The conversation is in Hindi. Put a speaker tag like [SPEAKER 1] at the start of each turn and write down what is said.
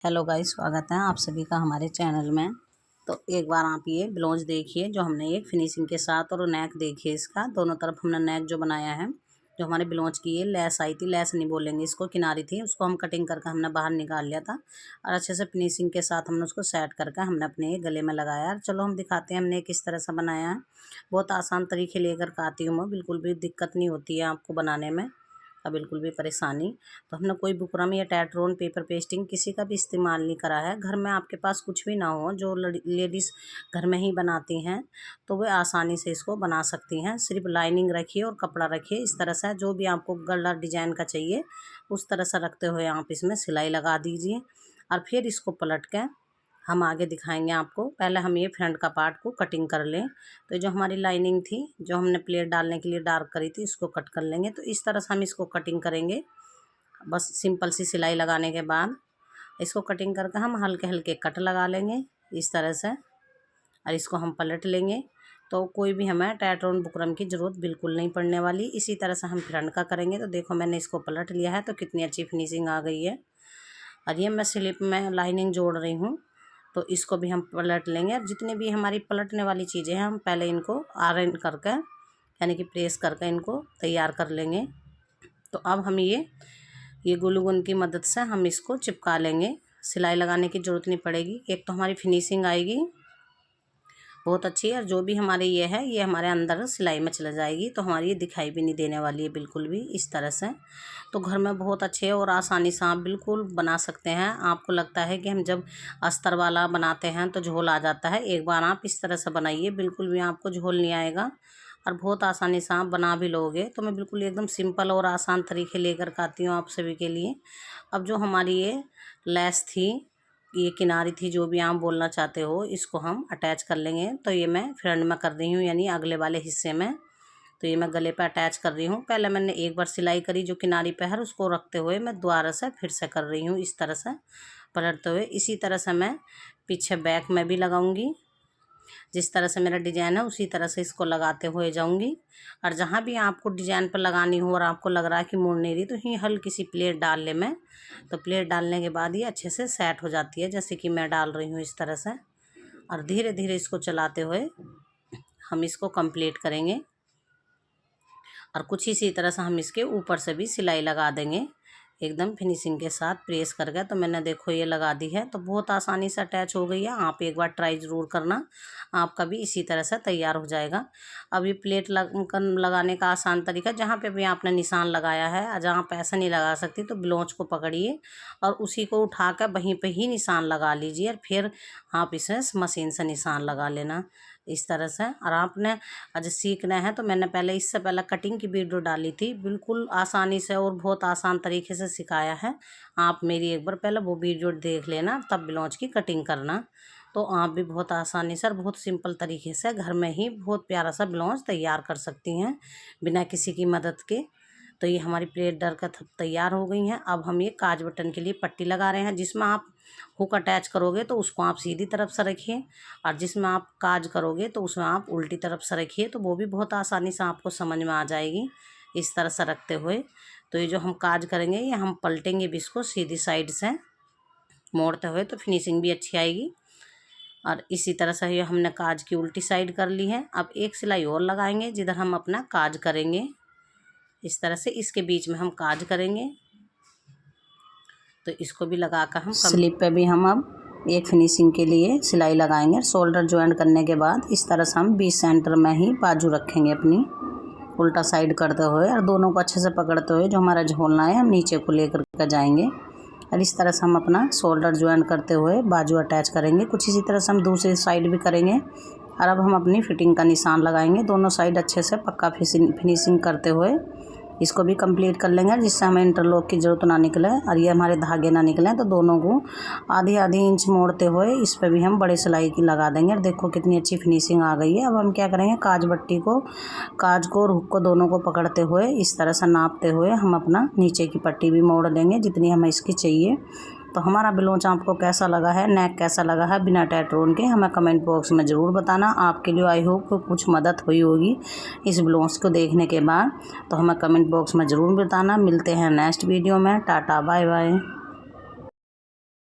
[SPEAKER 1] हेलो गाइस, स्वागत है आप सभी का हमारे चैनल में। तो एक बार आप ये ब्लाउज देखिए जो हमने ये फिनिशिंग के साथ, और नेक देखिए इसका दोनों तरफ हमने नेक जो बनाया है। जो हमारे ब्लाउज की ये लेस आई थी, लेस नहीं बोलेंगे इसको, किनारी थी, उसको हम कटिंग करके हमने बाहर निकाल लिया था और अच्छे से फिनिशिंग के साथ हमने उसको सेट करके हमने अपने ये गले में लगाया। चलो हम दिखाते हैं हमने किस तरह से बनाया है। बहुत आसान तरीके लेकर के आती हूँ मैं, बिल्कुल भी दिक्कत नहीं होती है आपको बनाने में, बिल्कुल भी परेशानी। तो हमने कोई बुकरम या टैटरोन, पेपर पेस्टिंग किसी का भी इस्तेमाल नहीं करा है। घर में आपके पास कुछ भी ना हो, जो लेडीज़ घर में ही बनाती हैं, तो वे आसानी से इसको बना सकती हैं। सिर्फ लाइनिंग रखिए और कपड़ा रखिए इस तरह से, जो भी आपको गला डिजाइन का चाहिए उस तरह से रखते हुए आप इसमें सिलाई लगा दीजिए। और फिर इसको पलट के हम आगे दिखाएंगे आपको। पहले हम ये फ्रंट का पार्ट को कटिंग कर लें। तो जो हमारी लाइनिंग थी, जो हमने प्लेट डालने के लिए डार्क करी थी, इसको कट कर लेंगे। तो इस तरह से हम इसको कटिंग करेंगे। बस सिंपल सी सिलाई लगाने के बाद इसको कटिंग करके हम हल्के हल्के कट लगा लेंगे इस तरह से, और इसको हम पलट लेंगे। तो कोई भी हमें टैटरोन बुकरम की ज़रूरत बिल्कुल नहीं पड़ने वाली। इसी तरह से हम फ्रंट का करेंगे। तो देखो मैंने इसको पलट लिया है, तो कितनी अच्छी फिनिशिंग आ गई है। और ये मैं स्लिप में लाइनिंग जोड़ रही हूँ, तो इसको भी हम पलट लेंगे। और जितनी भी हमारी पलटने वाली चीज़ें हैं, हम पहले इनको आयरन करके, यानी कि प्रेस करके इनको तैयार कर लेंगे। तो अब हम ये ग्लू गन की मदद से हम इसको चिपका लेंगे। सिलाई लगाने की ज़रूरत नहीं पड़ेगी। एक तो हमारी फिनिशिंग आएगी बहुत अच्छी है, और जो भी हमारे ये है ये हमारे अंदर सिलाई में चला जाएगी, तो हमारी ये दिखाई भी नहीं देने वाली है बिल्कुल भी इस तरह से। तो घर में बहुत अच्छे और आसानी से आप बिल्कुल बना सकते हैं। आपको लगता है कि हम जब अस्तर वाला बनाते हैं तो झोल आ जाता है, एक बार आप इस तरह से बनाइए, बिल्कुल भी आपको झोल नहीं आएगा और बहुत आसानी से आप बना भी लोगे। तो मैं बिल्कुल एकदम सिंपल और आसान तरीके लेकर के आती हूँ आप सभी के लिए। अब जो हमारी ये लेस थी, ये किनारी थी, जो भी आप बोलना चाहते हो, इसको हम अटैच कर लेंगे। तो ये मैं फ्रंट में कर रही हूँ, यानी अगले वाले हिस्से में। तो ये मैं गले पे अटैच कर रही हूँ। पहले मैंने एक बार सिलाई करी जो किनारी पे है, उसको रखते हुए मैं दोबारा से फिर से कर रही हूँ इस तरह से पलटते हुए। इसी तरह से मैं पीछे बैक में भी लगाऊंगी। जिस तरह से मेरा डिजाइन है उसी तरह से इसको लगाते हुए जाऊंगी। और जहाँ भी आपको डिजाइन पर लगानी हो और आपको लग रहा है कि मुड़ नहीं रही, तो ये हल्की सी प्लेट डाल ले मैं। तो प्लेट डालने के बाद ये अच्छे से सेट हो जाती है, जैसे कि मैं डाल रही हूँ इस तरह से। और धीरे धीरे इसको चलाते हुए हम इसको कंप्लीट करेंगे। और कुछ इसी तरह से हम इसके ऊपर से भी सिलाई लगा देंगे एकदम फिनिशिंग के साथ प्रेस करके। तो मैंने देखो ये लगा दी है, तो बहुत आसानी से अटैच हो गई है। आप एक बार ट्राई ज़रूर करना, आपका भी इसी तरह से तैयार हो जाएगा। अब ये प्लेट लगाने का आसान तरीका, जहाँ पे भी आपने निशान लगाया है, जहाँ पे ऐसा नहीं लगा सकती, तो ब्लाउज को पकड़िए और उसी को उठा कर वहीं पर ही निशान लगा लीजिए, और फिर आप इसे मशीन से निशान लगा लेना इस तरह से। और आपने आज सीखना है, तो मैंने पहले इससे पहले कटिंग की वीडियो डाली थी, बिल्कुल आसानी से और बहुत आसान तरीके से सिखाया है। आप मेरी एक बार पहले वो वीडियो देख लेना, तब ब्लाउज की कटिंग करना। तो आप भी बहुत आसानी से और बहुत सिंपल तरीके से घर में ही बहुत प्यारा सा ब्लाउज तैयार कर सकती हैं बिना किसी की मदद के। तो ये हमारी प्लेट डर का तैयार हो गई हैं। अब हम ये काज बटन के लिए पट्टी लगा रहे हैं। जिसमें आप हुक अटैच करोगे तो उसको आप सीधी तरफ से रखिए, और जिसमें आप काज करोगे तो उसमें आप उल्टी तरफ से रखिए। तो वो भी बहुत आसानी से आपको समझ में आ जाएगी इस तरह से रखते हुए। तो ये जो हम काज करेंगे, ये हम पलटेंगे भी इसको सीधी साइड से मोड़ते हुए, तो फिनिशिंग भी अच्छी आएगी। और इसी तरह से ये हमने काज की उल्टी साइड कर ली है। अब एक सिलाई और लगाएंगे जिधर हम अपना काज करेंगे इस तरह से, इसके बीच में हम काज करेंगे। तो इसको भी लगा कर हम स्लीप पे भी हम अब एक फिनिशिंग के लिए सिलाई लगाएंगे। शोल्डर ज्वाइन करने के बाद इस तरह से हम 20 सेंटर में ही बाजू रखेंगे अपनी, उल्टा साइड करते हुए, और दोनों को अच्छे से पकड़ते हुए जो हमारा झोलना है हम नीचे को लेकर के जाएंगे। और इस तरह से हम अपना शोल्डर ज्वाइन करते हुए बाजू अटैच करेंगे। कुछ इसी तरह से हम दूसरी साइड भी करेंगे। और अब हम अपनी फिटिंग का निशान लगाएंगे दोनों साइड अच्छे से पक्का फिनिशिंग करते हुए इसको भी कंप्लीट कर लेंगे, जिससे हमें इंटरलॉक की ज़रूरत ना निकले और ये हमारे धागे ना निकले। तो दोनों को आधी आधी इंच मोड़ते हुए इस पर भी हम बड़े सिलाई की लगा देंगे। और देखो कितनी अच्छी फिनिशिंग आ गई है। अब हम क्या करेंगे, काज बट्टी को, काज को और हुक को दोनों को पकड़ते हुए इस तरह से नापते हुए हम अपना नीचे की पट्टी भी मोड़ लेंगे जितनी हमें इसकी चाहिए। तो हमारा ब्लाउज आपको कैसा लगा है, नेक कैसा लगा है बिना टैटरोन के, हमें कमेंट बॉक्स में ज़रूर बताना। आपके लिए आई होप कुछ मदद हुई होगी इस ब्लाउज को देखने के बाद, तो हमें कमेंट बॉक्स में ज़रूर बताना। मिलते हैं नेक्स्ट वीडियो में। Tata bye bye.